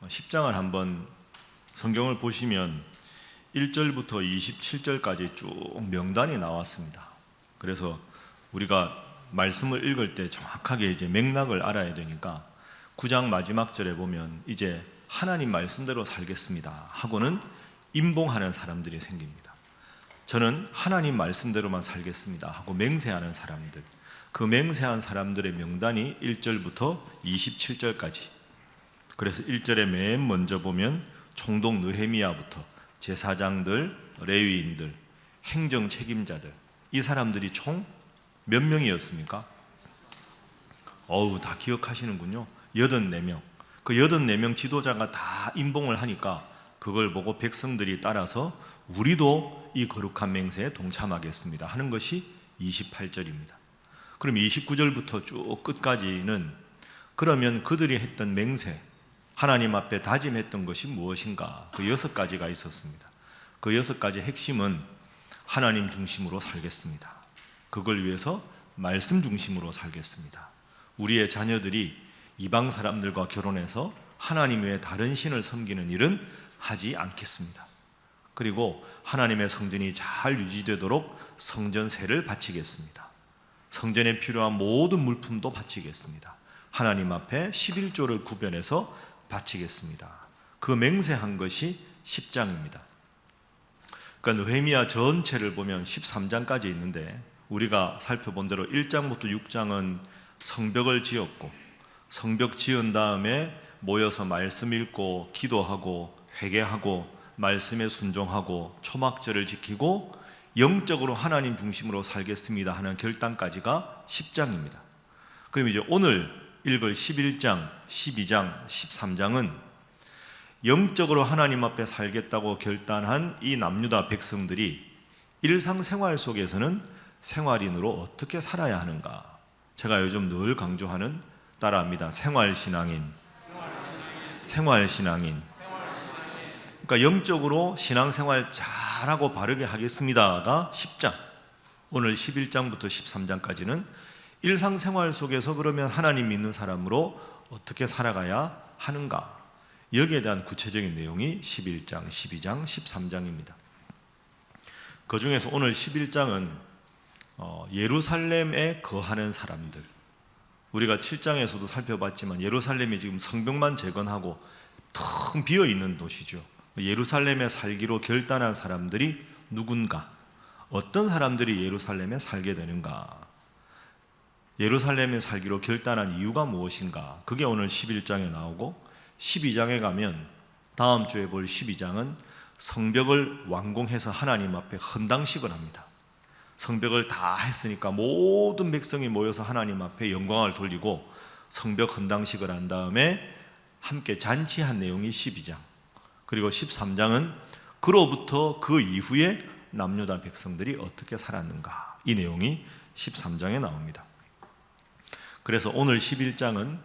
10장을 한번 성경을 보시면 1절부터 27절까지 쭉 명단이 나왔습니다. 그래서 우리가 말씀을 읽을 때 정확하게 이제 맥락을 알아야 되니까 9장 마지막 절에 보면 이제 하나님 말씀대로 살겠습니다 하고는 임봉하는 사람들이 생깁니다. 저는 하나님 말씀대로만 살겠습니다 하고 맹세하는 사람들, 그 맹세한 사람들의 명단이 1절부터 27절까지. 그래서 1절에 맨 먼저 보면 총독 느헤미야부터 제사장들, 레위인들, 행정 책임자들, 이 사람들이 총 몇 명이었습니까? 다 기억하시는군요. 84명. 그 84명 지도자가 다 임봉을 하니까 그걸 보고 백성들이 따라서 우리도 이 거룩한 맹세에 동참하겠습니다 하는 것이 28절입니다. 그럼 29절부터 쭉 끝까지는 그러면 그들이 했던 맹세, 하나님 앞에 다짐했던 것이 무엇인가? 그 6가지가 있었습니다. 그 6가지 핵심은 하나님 중심으로 살겠습니다. 그걸 위해서 말씀 중심으로 살겠습니다. 우리의 자녀들이 이방 사람들과 결혼해서 하나님 외에 다른 신을 섬기는 일은 하지 않겠습니다. 그리고 하나님의 성전이 잘 유지되도록 성전세를 바치겠습니다. 성전에 필요한 모든 물품도 바치겠습니다. 하나님 앞에 11조를 구별해서 바치겠습니다. 그 맹세한 것이 10장입니다. 그러니까 느헤미야 전체를 보면 13장까지 있는데 우리가 살펴본 대로 1장부터 6장은 성벽을 지었고, 성벽 지은 다음에 모여서 말씀 읽고 기도하고 회개하고 말씀에 순종하고 초막절을 지키고 영적으로 하나님 중심으로 살겠습니다 하는 결단까지가 10장입니다. 그럼 이제 오늘 읽을 11장, 12장, 13장은 영적으로 하나님 앞에 살겠다고 결단한 이 남유다 백성들이 일상생활 속에서는 생활인으로 어떻게 살아야 하는가. 제가 요즘 늘 강조하는, 따라합니다, 생활신앙인. 그러니까 영적으로 신앙생활 잘하고 바르게 하겠습니다가 10장. 오늘 11장부터 13장까지는 일상생활 속에서 그러면 하나님 믿는 사람으로 어떻게 살아가야 하는가, 여기에 대한 구체적인 내용이 11장, 12장, 13장입니다. 그 중에서 오늘 11장은 예루살렘에 거하는 사람들, 우리가 7장에서도 살펴봤지만 예루살렘이 지금 성벽만 재건하고 텅 비어있는 도시죠. 예루살렘에 살기로 결단한 사람들이 누군가, 어떤 사람들이 예루살렘에 살게 되는가, 예루살렘에 살기로 결단한 이유가 무엇인가, 그게 오늘 11장에 나오고 12장에 가면 다음 주에 볼 12장은 성벽을 완공해서 하나님 앞에 헌당식을 합니다. 성벽을 다 했으니까 모든 백성이 모여서 하나님 앞에 영광을 돌리고 성벽 헌당식을 한 다음에 함께 잔치한 내용이 12장. 그리고 13장은 그로부터 그 이후에 남유다 백성들이 어떻게 살았는가, 이 내용이 13장에 나옵니다. 그래서 오늘 11장은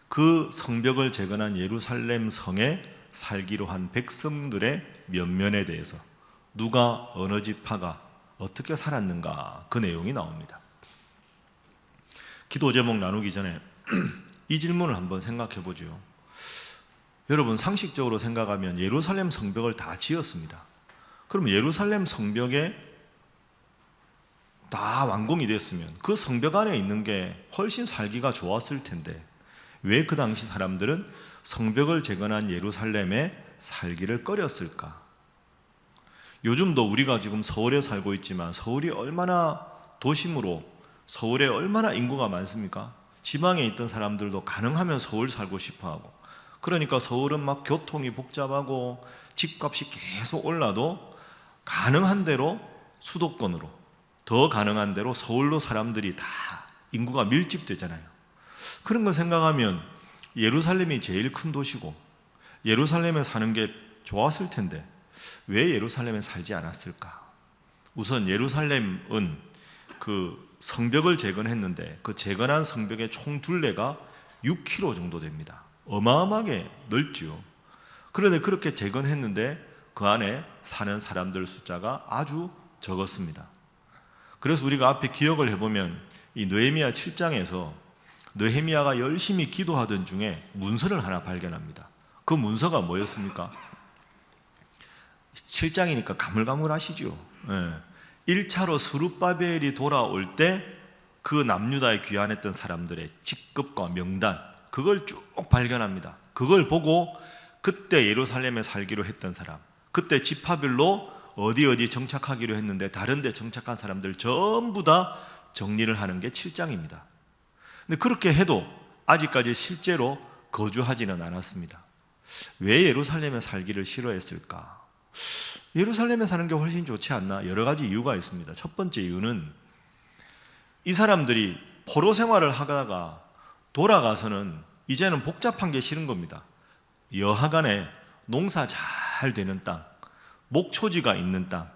그 성벽을 재건한 예루살렘 성에 살기로 한 백성들의 면면에 대해서 누가 어느 지파가 어떻게 살았는가, 그 내용이 나옵니다. 기도 제목 나누기 전에 이 질문을 한번 생각해 보죠. 여러분, 상식적으로 생각하면 예루살렘 성벽을 다 지었습니다. 그럼 예루살렘 성벽에 다 완공이 됐으면 그 성벽 안에 있는 게 훨씬 살기가 좋았을 텐데 왜 그 당시 사람들은 성벽을 재건한 예루살렘에 살기를 꺼렸을까? 요즘도 우리가 지금 서울에 살고 있지만 서울이 얼마나 도심으로, 서울에 얼마나 인구가 많습니까? 지방에 있던 사람들도 가능하면 서울 살고 싶어하고, 그러니까 서울은 막 교통이 복잡하고 집값이 계속 올라도 가능한 대로 수도권으로, 더 가능한 대로 서울로 사람들이 다 인구가 밀집되잖아요. 그런 거 생각하면 예루살렘이 제일 큰 도시고 예루살렘에 사는 게 좋았을 텐데 왜 예루살렘에 살지 않았을까? 우선 예루살렘은 그 성벽을 재건했는데 그 재건한 성벽의 총 둘레가 6km 정도 됩니다. 어마어마하게 넓지요. 그런데 그렇게 재건했는데 그 안에 사는 사람들 숫자가 아주 적었습니다. 그래서 우리가 앞에 기억을 해보면 이 느헤미야 7장에서 느헤미야가 열심히 기도하던 중에 문서를 하나 발견합니다. 그 문서가 뭐였습니까? 7장이니까 가물가물하시죠. 1차로 스룹바벨이 돌아올 때 그 남유다에 귀환했던 사람들의 직급과 명단, 그걸 쭉 발견합니다. 그걸 보고 그때 예루살렘에 살기로 했던 사람, 그때 지파별로 어디 정착하기로 했는데 다른 데 정착한 사람들 전부 다 정리를 하는 게 7장입니다. 근데 그렇게 해도 아직까지 실제로 거주하지는 않았습니다. 왜 예루살렘에 살기를 싫어했을까? 예루살렘에 사는 게 훨씬 좋지 않나? 여러 가지 이유가 있습니다. 첫 번째 이유는 이 사람들이 포로 생활을 하다가 돌아가서는 이제는 복잡한 게 싫은 겁니다. 여하간에 농사 잘 되는 땅, 목초지가 있는 땅,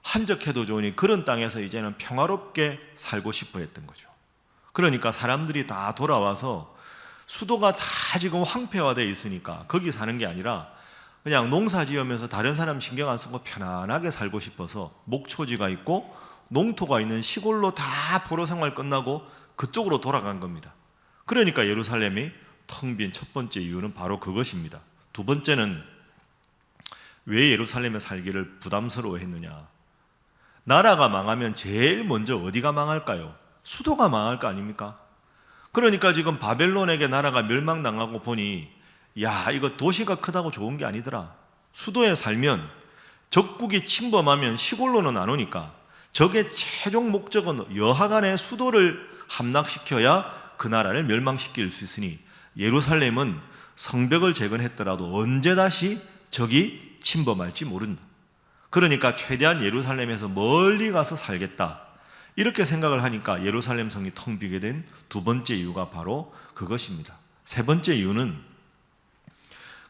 한적해도 좋으니 그런 땅에서 이제는 평화롭게 살고 싶어 했던 거죠. 그러니까 사람들이 다 돌아와서 수도가 다 지금 황폐화되어 있으니까 거기 사는 게 아니라 그냥 농사 지으면서 다른 사람 신경 안 쓰고 편안하게 살고 싶어서 목초지가 있고 농토가 있는 시골로 다 포로 생활 끝나고 그쪽으로 돌아간 겁니다. 그러니까 예루살렘이 텅 빈 첫 번째 이유는 바로 그것입니다. 두 번째는 왜 예루살렘에 살기를 부담스러워했느냐? 나라가 망하면 제일 먼저 어디가 망할까요? 수도가 망할 거 아닙니까? 그러니까 지금 바벨론에게 나라가 멸망당하고 보니 야, 이거 도시가 크다고 좋은 게 아니더라. 수도에 살면 적국이 침범하면 시골로는 안 오니까 적의 최종 목적은 여하간의 수도를 함락시켜야 그 나라를 멸망시킬 수 있으니 예루살렘은 성벽을 재건했더라도 언제 다시 적이 침범할지 모른다. 그러니까 최대한 예루살렘에서 멀리 가서 살겠다. 이렇게 생각을 하니까 예루살렘 성이 텅 비게 된 두 번째 이유가 바로 그것입니다. 세 번째 이유는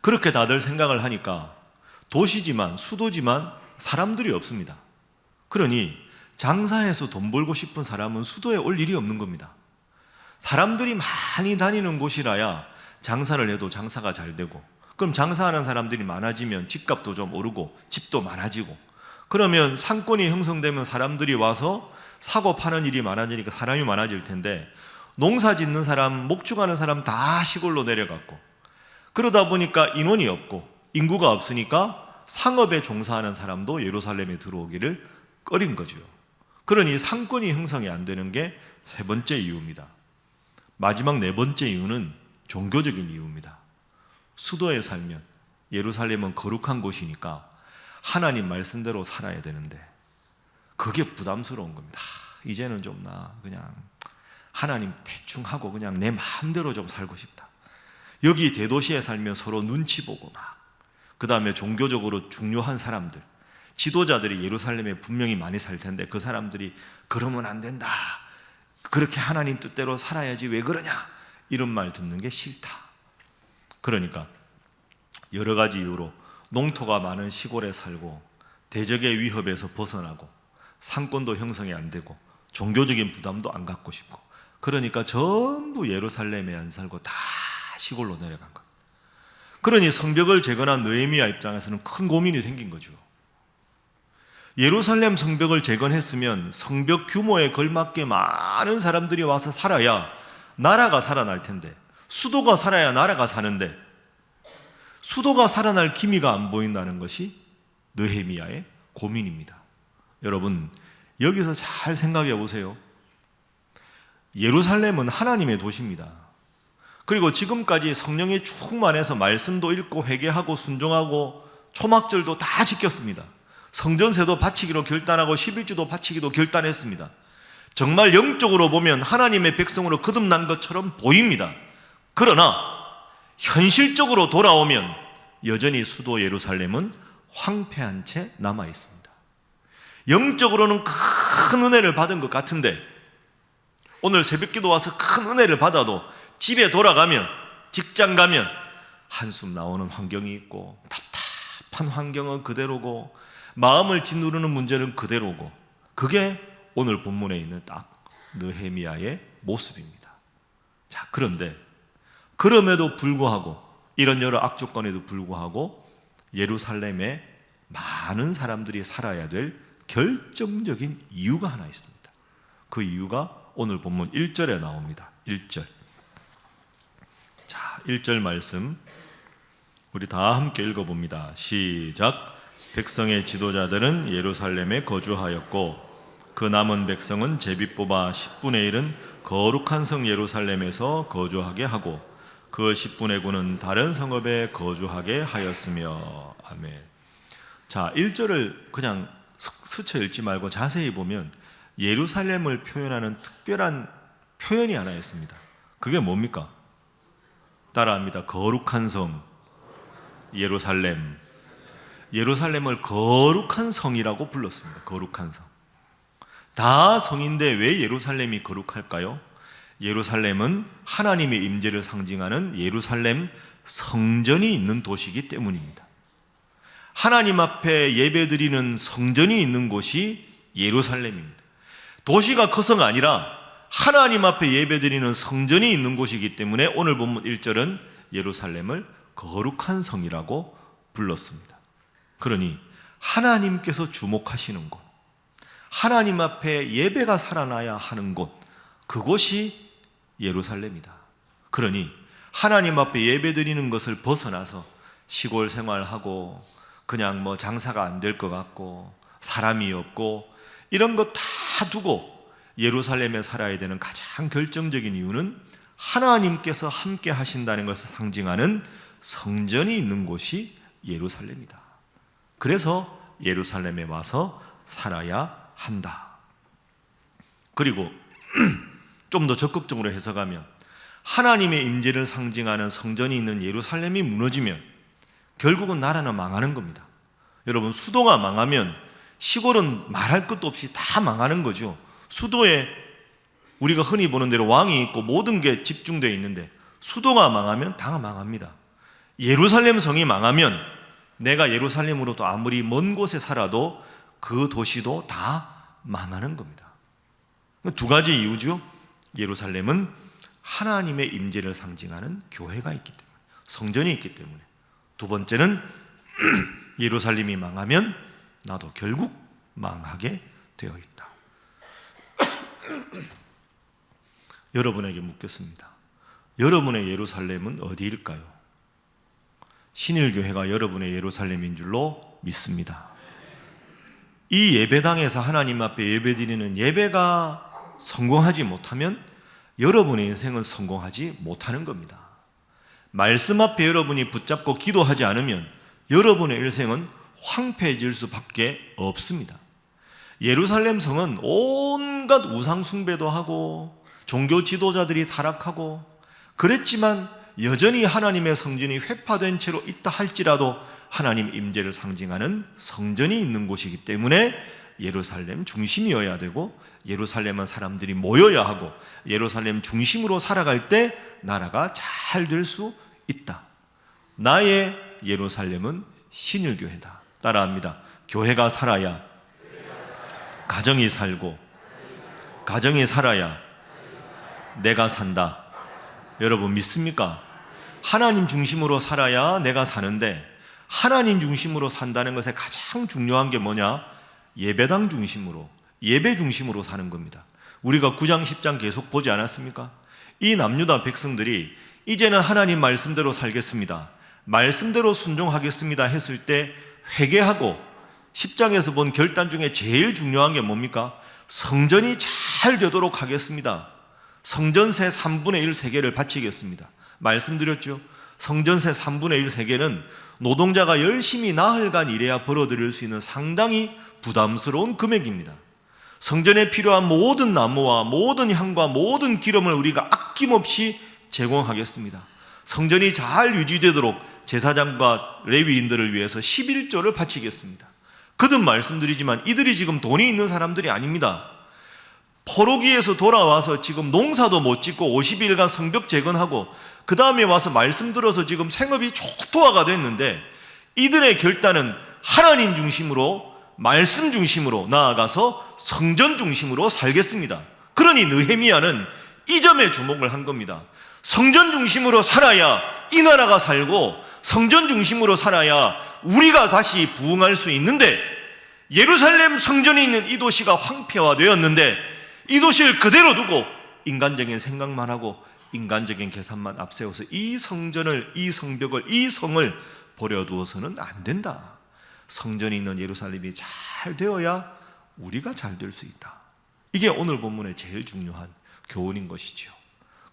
그렇게 다들 생각을 하니까 도시지만 수도지만 사람들이 없습니다. 그러니 장사해서 돈 벌고 싶은 사람은 수도에 올 일이 없는 겁니다. 사람들이 많이 다니는 곳이라야 장사를 해도 장사가 잘 되고, 그럼 장사하는 사람들이 많아지면 집값도 좀 오르고 집도 많아지고, 그러면 상권이 형성되면 사람들이 와서 사고 파는 일이 많아지니까 사람이 많아질 텐데 농사 짓는 사람, 목축하는 사람 다 시골로 내려갔고, 그러다 보니까 인원이 없고 인구가 없으니까 상업에 종사하는 사람도 예루살렘에 들어오기를 꺼린 거죠. 그러니 상권이 형성이 안 되는 게 세 번째 이유입니다. 마지막 네 번째 이유는 종교적인 이유입니다. 수도에 살면 예루살렘은 거룩한 곳이니까 하나님 말씀대로 살아야 되는데 그게 부담스러운 겁니다. 이제는 좀 나 그냥 하나님 대충 하고 그냥 내 마음대로 좀 살고 싶다. 여기 대도시에 살면 서로 눈치 보고 그 다음에 종교적으로 중요한 사람들, 지도자들이 예루살렘에 분명히 많이 살 텐데 그 사람들이 그러면 안 된다, 그렇게 하나님 뜻대로 살아야지 왜 그러냐, 이런 말 듣는 게 싫다. 그러니까 여러 가지 이유로 농토가 많은 시골에 살고 대적의 위협에서 벗어나고 상권도 형성이 안 되고 종교적인 부담도 안 갖고 싶고, 그러니까 전부 예루살렘에 안 살고 다 시골로 내려간 거예요. 그러니 성벽을 재건한 느헤미야 입장에서는 큰 고민이 생긴 거죠. 예루살렘 성벽을 재건했으면 성벽 규모에 걸맞게 많은 사람들이 와서 살아야 나라가 살아날 텐데, 수도가 살아야 나라가 사는데 수도가 살아날 기미가 안 보인다는 것이 느헤미야의 고민입니다. 여러분, 여기서 잘 생각해 보세요. 예루살렘은 하나님의 도시입니다. 그리고 지금까지 성령이 충만해서 말씀도 읽고 회개하고 순종하고 초막절도 다 지켰습니다. 성전세도 바치기로 결단하고 11주도 바치기도 결단했습니다. 정말 영적으로 보면 하나님의 백성으로 거듭난 것처럼 보입니다. 그러나 현실적으로 돌아오면 여전히 수도 예루살렘은 황폐한 채 남아 있습니다. 영적으로는 큰 은혜를 받은 것 같은데 오늘 새벽기도 와서 큰 은혜를 받아도 집에 돌아가면, 직장 가면 한숨 나오는 환경이 있고 답답한 환경은 그대로고 마음을 짓누르는 문제는 그대로고, 그게 오늘 본문에 있는 딱 느헤미야의 모습입니다. 자, 그런데 그럼에도 불구하고, 이런 여러 악조건에도 불구하고 예루살렘에 많은 사람들이 살아야 될 결정적인 이유가 하나 있습니다. 그 이유가 오늘 본문 1절에 나옵니다. 1절. 자, 1절 말씀 우리 다 함께 읽어봅니다. 시작. 백성의 지도자들은 예루살렘에 거주하였고 그 남은 백성은 제비 뽑아 10분의 1은 거룩한 성 예루살렘에서 거주하게 하고 그 10분의 9는 다른 성읍에 거주하게 하였으며. 아멘. 자, 1절을 그냥 스쳐 읽지 말고 자세히 보면 예루살렘을 표현하는 특별한 표현이 하나 있습니다. 그게 뭡니까? 따라합니다. 거룩한 성 예루살렘. 예루살렘을 거룩한 성이라고 불렀습니다. 거룩한 성. 다 성인데 왜 예루살렘이 거룩할까요? 예루살렘은 하나님의 임재를 상징하는 예루살렘 성전이 있는 도시이기 때문입니다. 하나님 앞에 예배드리는 성전이 있는 곳이 예루살렘입니다. 도시가 커서가 아니라 하나님 앞에 예배드리는 성전이 있는 곳이기 때문에 오늘 본문 1절은 예루살렘을 거룩한 성이라고 불렀습니다. 그러니 하나님께서 주목하시는 곳, 하나님 앞에 예배가 살아나야 하는 곳, 그곳이 예루살렘이다. 그러니 하나님 앞에 예배드리는 것을 벗어나서 시골 생활하고 그냥 장사가 안 될 것 같고 사람이 없고 이런 것 다 두고 예루살렘에 살아야 되는 가장 결정적인 이유는 하나님께서 함께 하신다는 것을 상징하는 성전이 있는 곳이 예루살렘이다. 그래서 예루살렘에 와서 살아야 한다. 그리고 좀 더 적극적으로 해석하면 하나님의 임재를 상징하는 성전이 있는 예루살렘이 무너지면 결국은 나라는 망하는 겁니다. 여러분, 수도가 망하면 시골은 말할 것도 없이 다 망하는 거죠. 수도에 우리가 흔히 보는 대로 왕이 있고 모든 게 집중되어 있는데 수도가 망하면 다 망합니다. 예루살렘 성이 망하면 내가 예루살렘으로도 아무리 먼 곳에 살아도 그 도시도 다 망하는 겁니다. 두 가지 이유죠. 예루살렘은 하나님의 임재를 상징하는 교회가 있기 때문에, 성전이 있기 때문에. 두 번째는 예루살렘이 망하면 나도 결국 망하게 되어 있다. 여러분에게 묻겠습니다. 여러분의 예루살렘은 어디일까요? 신일교회가 여러분의 예루살렘인 줄로 믿습니다. 이 예배당에서 하나님 앞에 예배드리는 예배가 성공하지 못하면 여러분의 인생은 성공하지 못하는 겁니다. 말씀 앞에 여러분이 붙잡고 기도하지 않으면 여러분의 인생은 황폐해질 수밖에 없습니다. 예루살렘 성은 온갖 우상 숭배도 하고 종교 지도자들이 타락하고 그랬지만 여전히 하나님의 성전이 회파된 채로 있다 할지라도 하나님 임재를 상징하는 성전이 있는 곳이기 때문에 예루살렘 중심이어야 되고 예루살렘은 사람들이 모여야 하고 예루살렘 중심으로 살아갈 때 나라가 잘 될 수 있다. 나의 예루살렘은 신일교회다. 따라합니다. 교회가 살아야 가정이 살고 가정이 살아야 내가 산다. 여러분 믿습니까? 하나님 중심으로 살아야 내가 사는데 하나님 중심으로 산다는 것의 가장 중요한 게 뭐냐? 예배당 중심으로, 예배 중심으로 사는 겁니다. 우리가 9장 10장 계속 보지 않았습니까? 이 남유다 백성들이 이제는 하나님 말씀대로 살겠습니다, 말씀대로 순종하겠습니다 했을 때 회개하고 10장에서 본 결단 중에 제일 중요한 게 뭡니까? 성전이 잘 되도록 하겠습니다. 성전세 3분의 1 세계를 바치겠습니다. 말씀드렸죠? 성전세 3분의 1 세계는 노동자가 열심히 나흘간 일해야 벌어들일 수 있는 상당히 부담스러운 금액입니다. 성전에 필요한 모든 나무와 모든 향과 모든 기름을 우리가 아낌없이 제공하겠습니다. 성전이 잘 유지되도록 제사장과 레위인들을 위해서 11조를 바치겠습니다. 거듭 말씀드리지만 이들이 지금 돈이 있는 사람들이 아닙니다. 포로기에서 돌아와서 지금 농사도 못 짓고 50일간 성벽 재건하고 그 다음에 와서 말씀 들어서 지금 생업이 초토화가 됐는데 이들의 결단은 하나님 중심으로, 말씀 중심으로 나아가서 성전 중심으로 살겠습니다. 그러니 느헤미야는 이 점에 주목을 한 겁니다. 성전 중심으로 살아야 이 나라가 살고 성전 중심으로 살아야 우리가 다시 부흥할 수 있는데 예루살렘 성전이 있는 이 도시가 황폐화되었는데 이 도시를 그대로 두고 인간적인 생각만 하고 인간적인 계산만 앞세워서 이 성전을, 이 성벽을, 이 성을 버려두어서는 안 된다. 성전이 있는 예루살렘이 잘 되어야 우리가 잘 될 수 있다. 이게 오늘 본문의 제일 중요한 교훈인 것이죠.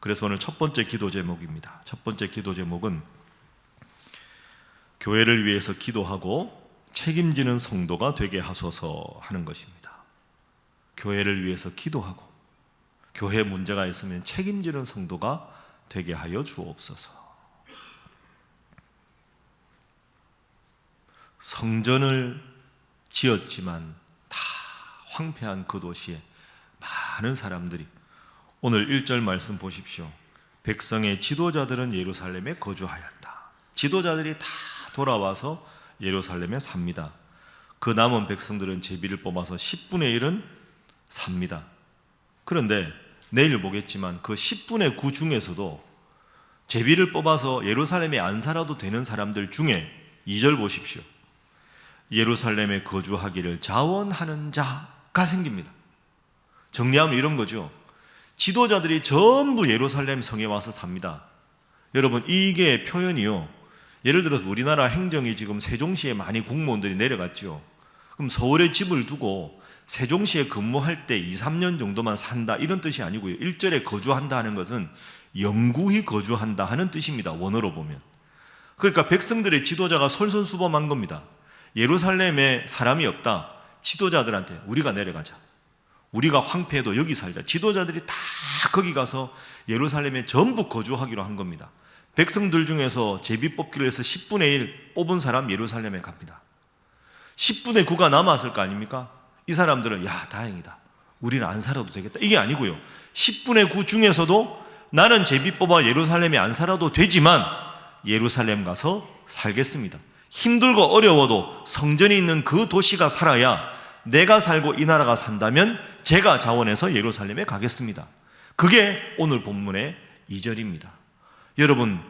그래서 오늘 첫 번째 기도 제목입니다. 첫 번째 기도 제목은 교회를 위해서 기도하고 책임지는 성도가 되게 하소서 하는 것입니다. 교회를 위해서 기도하고 교회에 문제가 있으면 책임지는 성도가 되게 하여 주옵소서. 성전을 지었지만 다 황폐한 그 도시에 많은 사람들이, 오늘 1절 말씀 보십시오. 백성의 지도자들은 예루살렘에 거주하였다. 지도자들이 다 돌아와서 예루살렘에 삽니다. 그 남은 백성들은 제비를 뽑아서 10분의 1은 삽니다. 그런데 내일 보겠지만 그 10분의 9 중에서도 제비를 뽑아서 예루살렘에 안 살아도 되는 사람들 중에 2절 보십시오. 예루살렘에 거주하기를 자원하는 자가 생깁니다. 정리하면 이런 거죠. 지도자들이 전부 예루살렘 성에 와서 삽니다. 여러분, 이게 표현이요, 예를 들어서 우리나라 행정이 지금 세종시에 많이 공무원들이 내려갔죠. 그럼 서울에 집을 두고 세종시에 근무할 때 2, 3년 정도만 산다, 이런 뜻이 아니고요. 1절에 거주한다 하는 것은 영구히 거주한다 하는 뜻입니다. 원어로 보면. 그러니까 백성들의 지도자가 솔선수범한 겁니다. 예루살렘에 사람이 없다. 지도자들한테 우리가 내려가자. 우리가 황폐해도 여기 살자. 지도자들이 다 거기 가서 예루살렘에 전부 거주하기로 한 겁니다. 백성들 중에서 제비 뽑기를 해서 10분의 1 뽑은 사람 예루살렘에 갑니다. 10분의 9가 남았을 거 아닙니까? 이 사람들은 야, 다행이다, 우리는 안 살아도 되겠다, 이게 아니고요. 10분의 9 중에서도 나는 제비 뽑아 예루살렘에 안 살아도 되지만 예루살렘 가서 살겠습니다. 힘들고 어려워도 성전이 있는 그 도시가 살아야 내가 살고 이 나라가 산다면 제가 자원해서 예루살렘에 가겠습니다. 그게 오늘 본문의 2절입니다. 여러분,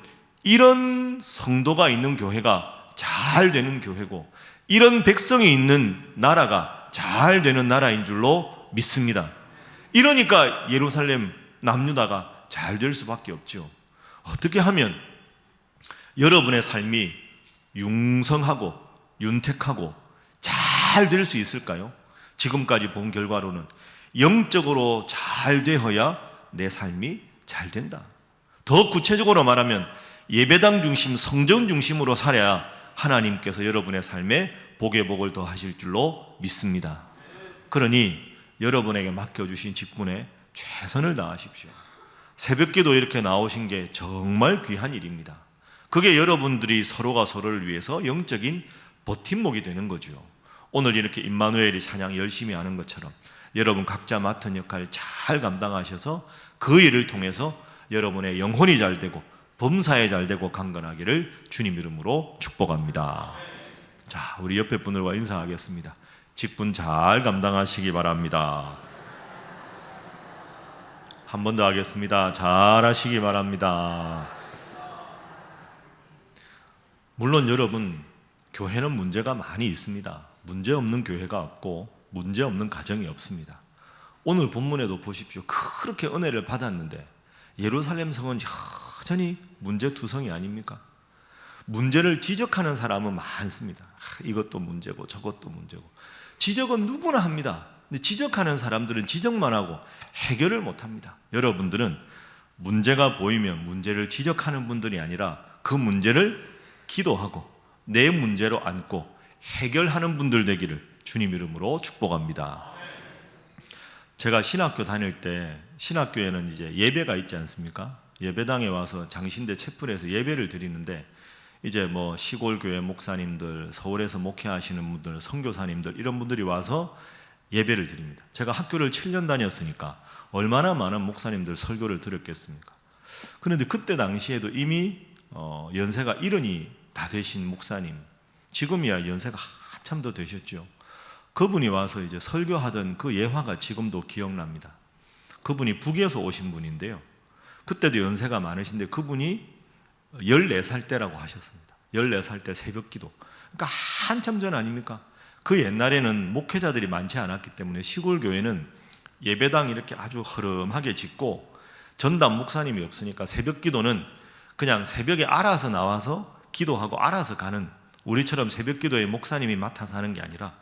이런 성도가 있는 교회가 잘 되는 교회고, 이런 백성이 있는 나라가 잘 되는 나라인 줄로 믿습니다. 이러니까 예루살렘 남유다가 잘 될 수밖에 없죠. 어떻게 하면 여러분의 삶이 융성하고 윤택하고 잘 될 수 있을까요? 지금까지 본 결과로는 영적으로 잘 되어야 내 삶이 잘 된다. 더 구체적으로 말하면 예배당 중심, 성전 중심으로 살아야 하나님께서 여러분의 삶에 복의 복을 더하실 줄로 믿습니다. 그러니 여러분에게 맡겨주신 직분에 최선을 다하십시오. 새벽기도 이렇게 나오신 게 정말 귀한 일입니다. 그게 여러분들이 서로가 서로를 위해서 영적인 버팀목이 되는 거죠. 오늘 이렇게 임마누엘이 찬양 열심히 하는 것처럼 여러분 각자 맡은 역할 잘 감당하셔서 그 일을 통해서 여러분의 영혼이 잘 되고 범사에 잘 되고 강건하기를 주님 이름으로 축복합니다. 자, 우리 옆에 분들과 인사하겠습니다. 직분 잘 감당하시기 바랍니다. 한 번 더 하겠습니다. 잘 하시기 바랍니다. 물론 여러분, 교회는 문제가 많이 있습니다. 문제 없는 교회가 없고 문제 없는 가정이 없습니다. 오늘 본문에도 보십시오. 그렇게 은혜를 받았는데 예루살렘 성은 여전히 문제투성이 아닙니까? 문제를 지적하는 사람은 많습니다. 이것도 문제고 저것도 문제고. 지적은 누구나 합니다. 근데 지적하는 사람들은 지적만 하고 해결을 못합니다. 여러분들은 문제가 보이면 문제를 지적하는 분들이 아니라 그 문제를 기도하고 내 문제로 안고 해결하는 분들 되기를 주님 이름으로 축복합니다. 제가 신학교 다닐 때 신학교에는 이제 예배가 있지 않습니까? 예배당에 와서 장신대 채플에서 예배를 드리는데 이제 뭐 시골 교회 목사님들, 서울에서 목회하시는 분들, 선교사님들 이런 분들이 와서 예배를 드립니다. 제가 학교를 7년 다녔으니까 얼마나 많은 목사님들 설교를 들었겠습니까? 그런데 그때 당시에도 이미 연세가 70이 다 되신 목사님, 지금이야 연세가 한참 더 되셨죠. 그분이 와서 이제 설교하던 그 예화가 지금도 기억납니다. 그분이 북에서 오신 분인데요. 그때도 연세가 많으신데 그분이 14살 때라고 하셨습니다. 14살 때 새벽기도. 그러니까 한참 전 아닙니까? 그 옛날에는 목회자들이 많지 않았기 때문에 시골 교회는 예배당 이렇게 아주 허름하게 짓고 전담 목사님이 없으니까 새벽기도는 그냥 새벽에 알아서 나와서 기도하고 알아서 가는, 우리처럼 새벽 기도에 목사님이 맡아서 하는 게 아니라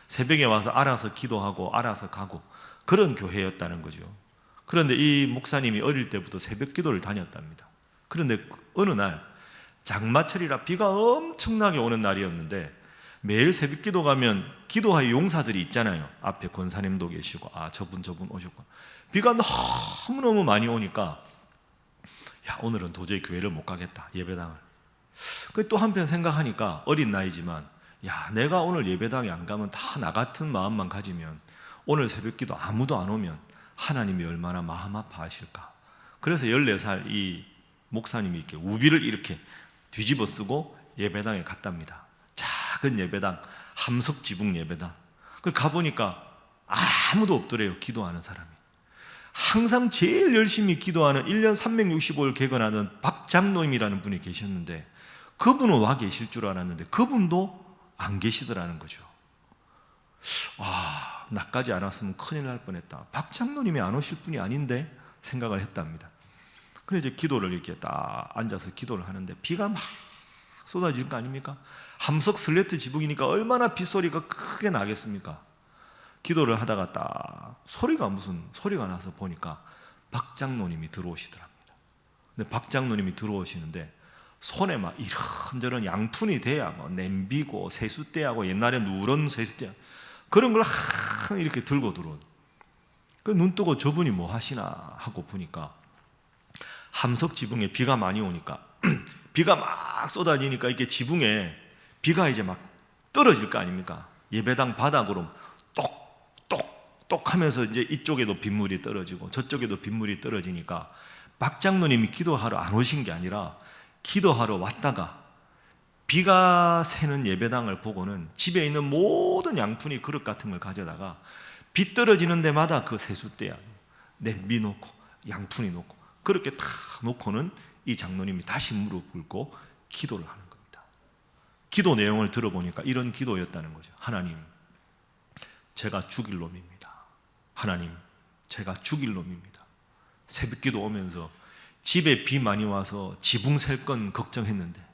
새벽에 와서 알아서 기도하고 알아서 가고 그런 교회였다는 거죠. 그런데 이 목사님이 어릴 때부터 새벽 기도를 다녔답니다. 그런데 어느 날 장마철이라 비가 엄청나게 오는 날이었는데, 매일 새벽 기도 가면 기도할 용사들이 있잖아요. 앞에 권사님도 계시고 저분 오셨고, 비가 너무너무 많이 오니까 오늘은 도저히 교회를 못 가겠다, 예배당을. 또 한편 생각하니까 어린 나이지만 내가 오늘 예배당에 안 가면 다 나 같은 마음만 가지면 오늘 새벽 기도 아무도 안 오면 하나님이 얼마나 마음 아파하실까. 그래서 14살 이 목사님이 이렇게 우비를 이렇게 뒤집어 쓰고 예배당에 갔답니다. 작은 예배당, 함석지붕 예배당. 가보니까 아무도 없더래요, 기도하는 사람이. 항상 제일 열심히 기도하는 1년 365일 개건하는 박 장로님이라는 분이 계셨는데, 그분은 와 계실 줄 알았는데 그분도 안 계시더라는 거죠. 나까지 안 왔으면 큰일 날 뻔했다. 박 장로님이 안 오실 분이 아닌데 생각을 했답니다. 그래서 이제 기도를 이렇게 딱 앉아서 기도를 하는데 비가 막 쏟아질 거 아닙니까? 함석 슬레트 지붕이니까 얼마나 빗소리가 크게 나겠습니까? 기도를 하다가 딱 무슨 소리가 나서 보니까 박 장로님이 들어오시더랍니다. 근데 박 장로님이 들어오시는데 손에 막 이런저런 양푼이 돼야 냄비고 세숫대하고, 옛날에 누런 세숫대 그런 걸 이렇게 들고 들어온. 눈 뜨고 저분이 뭐 하시나 하고 보니까 함석 지붕에 비가 많이 오니까 비가 막 쏟아지니까 이게 지붕에 비가 이제 막 떨어질 거 아닙니까? 예배당 바닥으로 똑똑똑 하면서 이제 이쪽에도 빗물이 떨어지고 저쪽에도 빗물이 떨어지니까 박 장로님이 기도하러 안 오신 게 아니라 기도하러 왔다가 비가 새는 예배당을 보고는 집에 있는 모든 양푼이 그릇 같은 걸 가져다가 비 떨어지는 데마다 그 세숫대야 냄비 놓고 양푼이 놓고 그렇게 다 놓고는 이 장로님이 다시 무릎 꿇고 기도를 하는 겁니다. 기도 내용을 들어보니까 이런 기도였다는 거죠. 하나님, 제가 죽일 놈입니다. 하나님, 제가 죽일 놈입니다. 새벽기도 오면서 집에 비 많이 와서 지붕 셀 건 걱정했는데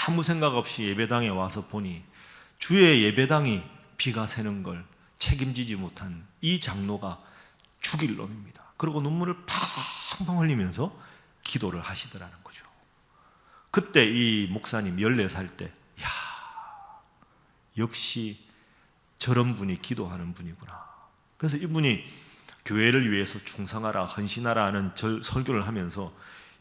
아무 생각 없이 예배당에 와서 보니 주의 예배당이 비가 새는 걸 책임지지 못한 이 장로가 죽일 놈입니다. 그리고 눈물을 팡팡 흘리면서 기도를 하시더라는 거죠. 그때 이 목사님 14살 때 역시 저런 분이 기도하는 분이구나. 그래서 이분이 교회를 위해서 충성하라, 헌신하라 하는 설교를 하면서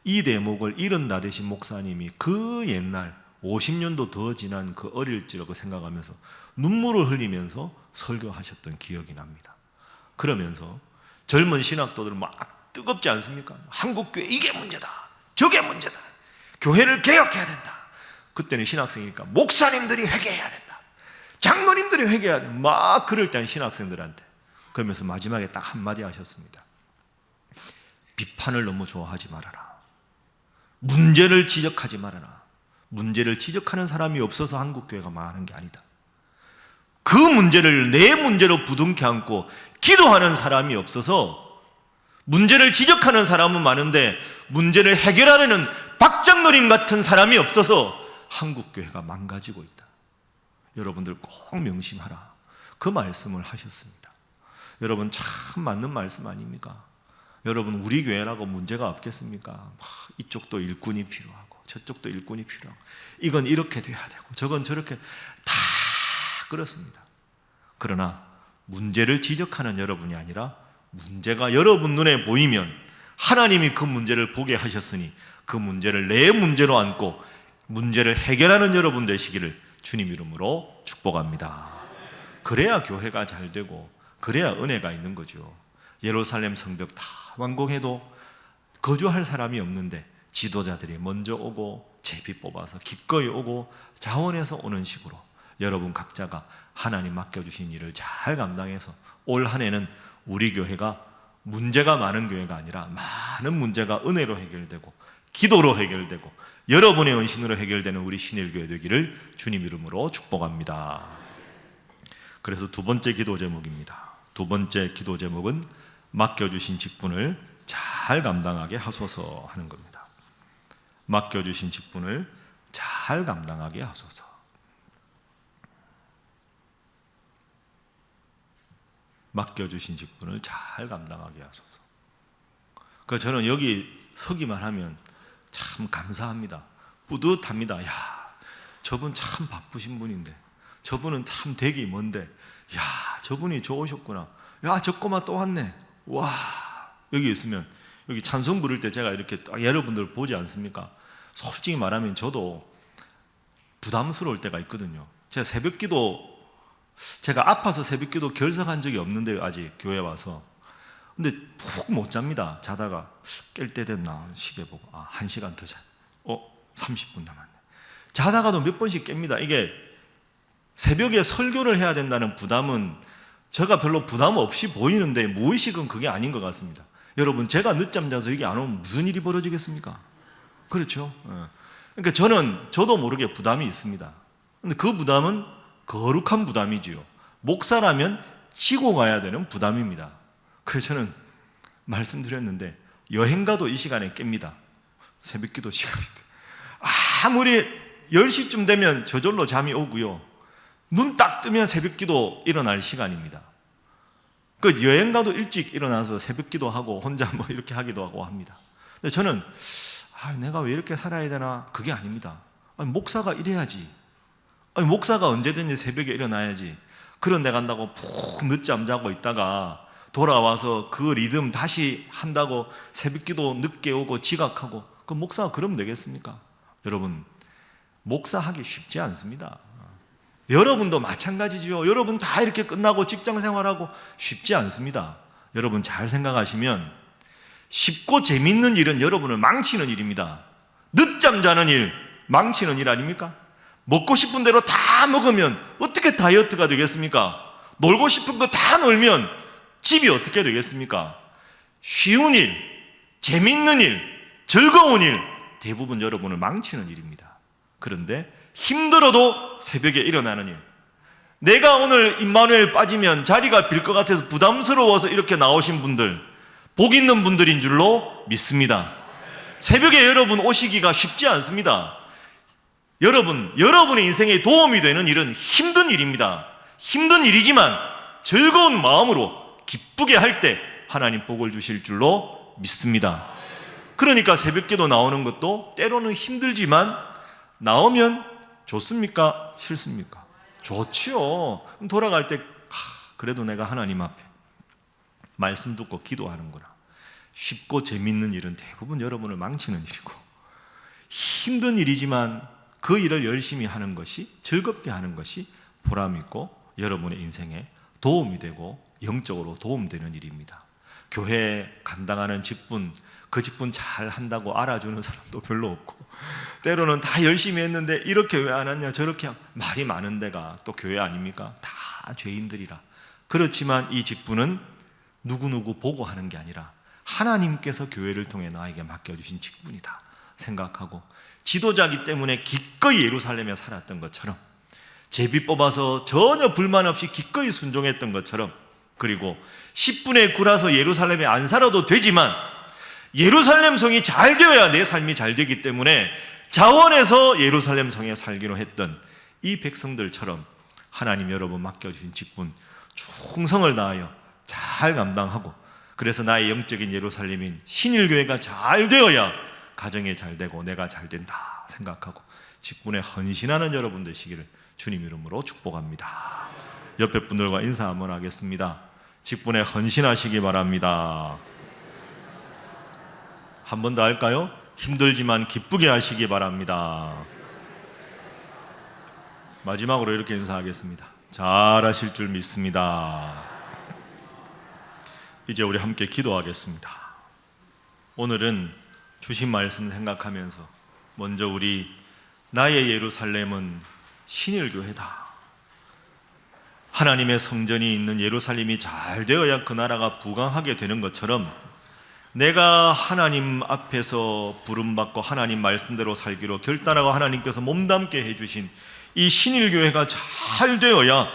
이 대목을 70 되신 목사님이 그 옛날 50년도 더 지난 그 어릴지라고 생각하면서 눈물을 흘리면서 설교하셨던 기억이 납니다. 그러면서 젊은 신학도들 막 뜨겁지 않습니까? 한국교회 이게 문제다, 저게 문제다, 교회를 개혁해야 된다. 그때는 신학생이니까 목사님들이 회개해야 된다, 장로님들이 회개해야 된다, 막 그럴 때는 신학생들한테. 그러면서 마지막에 딱 한마디 하셨습니다. 비판을 너무 좋아하지 말아라. 문제를 지적하지 말아라. 문제를 지적하는 사람이 없어서 한국교회가 망하는 게 아니다. 그 문제를 내 문제로 부둥켜 안고 기도하는 사람이 없어서, 문제를 지적하는 사람은 많은데 문제를 해결하려는 박장로님 같은 사람이 없어서 한국교회가 망가지고 있다. 여러분들 꼭 명심하라. 그 말씀을 하셨습니다. 여러분 참 맞는 말씀 아닙니까? 여러분 우리 교회라고 문제가 없겠습니까? 이쪽도 일꾼이 필요하고 저쪽도 일꾼이 필요하고 이건 이렇게 돼야 되고 저건 저렇게 다 그렇습니다. 그러나 문제를 지적하는 여러분이 아니라 문제가 여러분 눈에 보이면 하나님이 그 문제를 보게 하셨으니 그 문제를 내 문제로 안고 문제를 해결하는 여러분 되시기를 주님 이름으로 축복합니다. 그래야 교회가 잘 되고 그래야 은혜가 있는 거죠. 예루살렘 성벽 다 완공해도 거주할 사람이 없는데 지도자들이 먼저 오고 제비 뽑아서 기꺼이 오고 자원해서 오는 식으로 여러분 각자가 하나님 맡겨주신 일을 잘 감당해서 올 한 해는 우리 교회가 문제가 많은 교회가 아니라 많은 문제가 은혜로 해결되고 기도로 해결되고 여러분의 헌신으로 해결되는 우리 신일교회 되기를 주님 이름으로 축복합니다. 그래서 두 번째 기도 제목입니다. 두 번째 기도 제목은 맡겨주신 직분을 잘 감당하게 하소서 하는 겁니다. 맡겨주신 직분을 잘 감당하게 하소서. 맡겨주신 직분을 잘 감당하게 하소서. 그 저는 여기 서기만 하면 참 감사합니다. 뿌듯합니다. 야, 저분 참 바쁘신 분인데, 저분은 참 댁이 먼데, 야, 저분이 좋으셨구나. 야, 저 꼬마 또 왔네. 와, 여기 있으면, 여기 찬송 부를 때 제가 이렇게 딱 여러분들 보지 않습니까? 솔직히 말하면 저도 부담스러울 때가 있거든요. 제가 새벽기도, 제가 아파서 새벽기도 결석한 적이 없는데요, 아직 교회 와서. 근데 푹 못 잡니다. 자다가 깰 때 됐나 시계 보고, 1시간 더 자. 30분 남았네. 자다가도 몇 번씩 깹니다. 이게 새벽에 설교를 해야 된다는 부담은 제가 별로 부담 없이 보이는데 무의식은 그게 아닌 것 같습니다. 여러분, 제가 늦잠 자서 이게 안 오면 무슨 일이 벌어지겠습니까? 그렇죠? 그러니까 저도 모르게 부담이 있습니다. 근데 그 부담은 거룩한 부담이지요. 목사라면 지고 가야 되는 부담입니다. 그래서 저는 말씀드렸는데 여행 가도 이 시간에 깹니다. 새벽기도 시간인데 아무리 10시쯤 되면 저절로 잠이 오고요, 눈 딱 뜨면 새벽기도 일어날 시간입니다. 그 여행 가도 일찍 일어나서 새벽기도 하고 혼자 뭐 이렇게 하기도 하고 합니다. 근데 저는 내가 왜 이렇게 살아야 되나? 그게 아닙니다. 목사가 이래야지. 목사가 언제든지 새벽에 일어나야지. 그런데 간다고 푹 늦잠 자고 있다가 돌아와서 그 리듬 다시 한다고 새벽기도 늦게 오고 지각하고, 그 목사가 그러면 되겠습니까? 여러분, 목사하기 쉽지 않습니다. 여러분도 마찬가지죠. 여러분 다 이렇게 끝나고 직장 생활하고 쉽지 않습니다. 여러분 잘 생각하시면 쉽고 재밌는 일은 여러분을 망치는 일입니다. 늦잠 자는 일, 망치는 일 아닙니까? 먹고 싶은 대로 다 먹으면 어떻게 다이어트가 되겠습니까? 놀고 싶은 거 다 놀면 집이 어떻게 되겠습니까? 쉬운 일, 재밌는 일, 즐거운 일, 대부분 여러분을 망치는 일입니다. 그런데 힘들어도 새벽에 일어나는 일, 내가 오늘 임마누엘 빠지면 자리가 빌 것 같아서 부담스러워서 이렇게 나오신 분들, 복 있는 분들인 줄로 믿습니다. 새벽에 여러분 오시기가 쉽지 않습니다. 여러분의 인생에 도움이 되는 일은 힘든 일입니다. 힘든 일이지만 즐거운 마음으로 기쁘게 할 때 하나님 복을 주실 줄로 믿습니다. 그러니까 새벽기도 나오는 것도 때로는 힘들지만 나오면 좋습니까? 싫습니까? 좋지요. 돌아갈 때 그래도 내가 하나님 앞에 말씀 듣고 기도하는구나. 쉽고 재밌는 일은 대부분 여러분을 망치는 일이고, 힘든 일이지만 그 일을 열심히 하는 것이, 즐겁게 하는 것이 보람 있고 여러분의 인생에 도움이 되고 영적으로 도움되는 일입니다. 교회에 감당하는 직분, 그 직분 잘 한다고 알아주는 사람도 별로 없고, 때로는 다 열심히 했는데 이렇게 왜 안 왔냐, 저렇게 말이 많은 데가 또 교회 아닙니까? 다 죄인들이라. 그렇지만 이 직분은 누구누구 보고 하는 게 아니라 하나님께서 교회를 통해 나에게 맡겨주신 직분이다 생각하고, 지도자이기 때문에 기꺼이 예루살렘에 살았던 것처럼, 제비 뽑아서 전혀 불만 없이 기꺼이 순종했던 것처럼, 그리고 10분의 9라서 예루살렘에 안 살아도 되지만 예루살렘 성이 잘 되어야 내 삶이 잘 되기 때문에 자원해서 예루살렘 성에 살기로 했던 이 백성들처럼 하나님 여러분 맡겨주신 직분 충성을 다하여 잘 감당하고, 그래서 나의 영적인 예루살렘인 신일교회가 잘 되어야 가정이 잘 되고 내가 잘 된다 생각하고 직분에 헌신하는 여러분 되시기를 주님 이름으로 축복합니다. 옆에 분들과 인사 한번 하겠습니다. 직분에 헌신하시기 바랍니다. 한 번 더 할까요? 힘들지만 기쁘게 하시기 바랍니다. 마지막으로 이렇게 인사하겠습니다. 잘하실 줄 믿습니다. 이제 우리 함께 기도하겠습니다. 오늘은 주신 말씀 생각하면서 먼저 우리 나의 예루살렘은 신일교회다. 하나님의 성전이 있는 예루살렘이 잘 되어야 그 나라가 부강하게 되는 것처럼 내가 하나님 앞에서 부름받고 하나님 말씀대로 살기로 결단하고 하나님께서 몸담게 해주신 이 신일교회가 잘 되어야,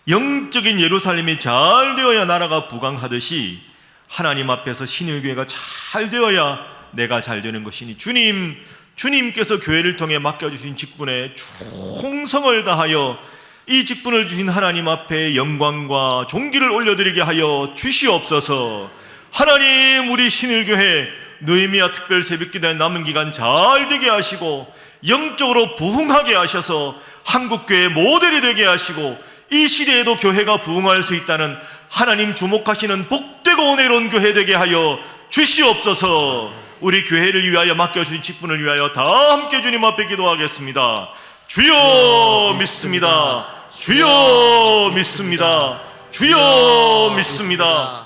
영적인 예루살렘이 잘 되어야 나라가 부강하듯이 하나님 앞에서 신일교회가 잘 되어야 내가 잘 되는 것이니 주님 주님께서 교회를 통해 맡겨주신 직분에 충성을 다하여 이 직분을 주신 하나님 앞에 영광과 존귀를 올려드리게 하여 주시옵소서. 하나님, 우리 신일교회 느헤미야 특별 새벽기도에 남은 기간 잘 되게 하시고 영적으로 부흥하게 하셔서 한국교회 모델이 되게 하시고 이 시대에도 교회가 부흥할 수 있다는 하나님 주목하시는 복되고 은혜로운 교회 되게 하여 주시옵소서. 우리 교회를 위하여 맡겨주신 직분을 위하여 다 함께 주님 앞에 기도하겠습니다. 주여 믿습니다. 주여 믿습니다. 주여 믿습니다.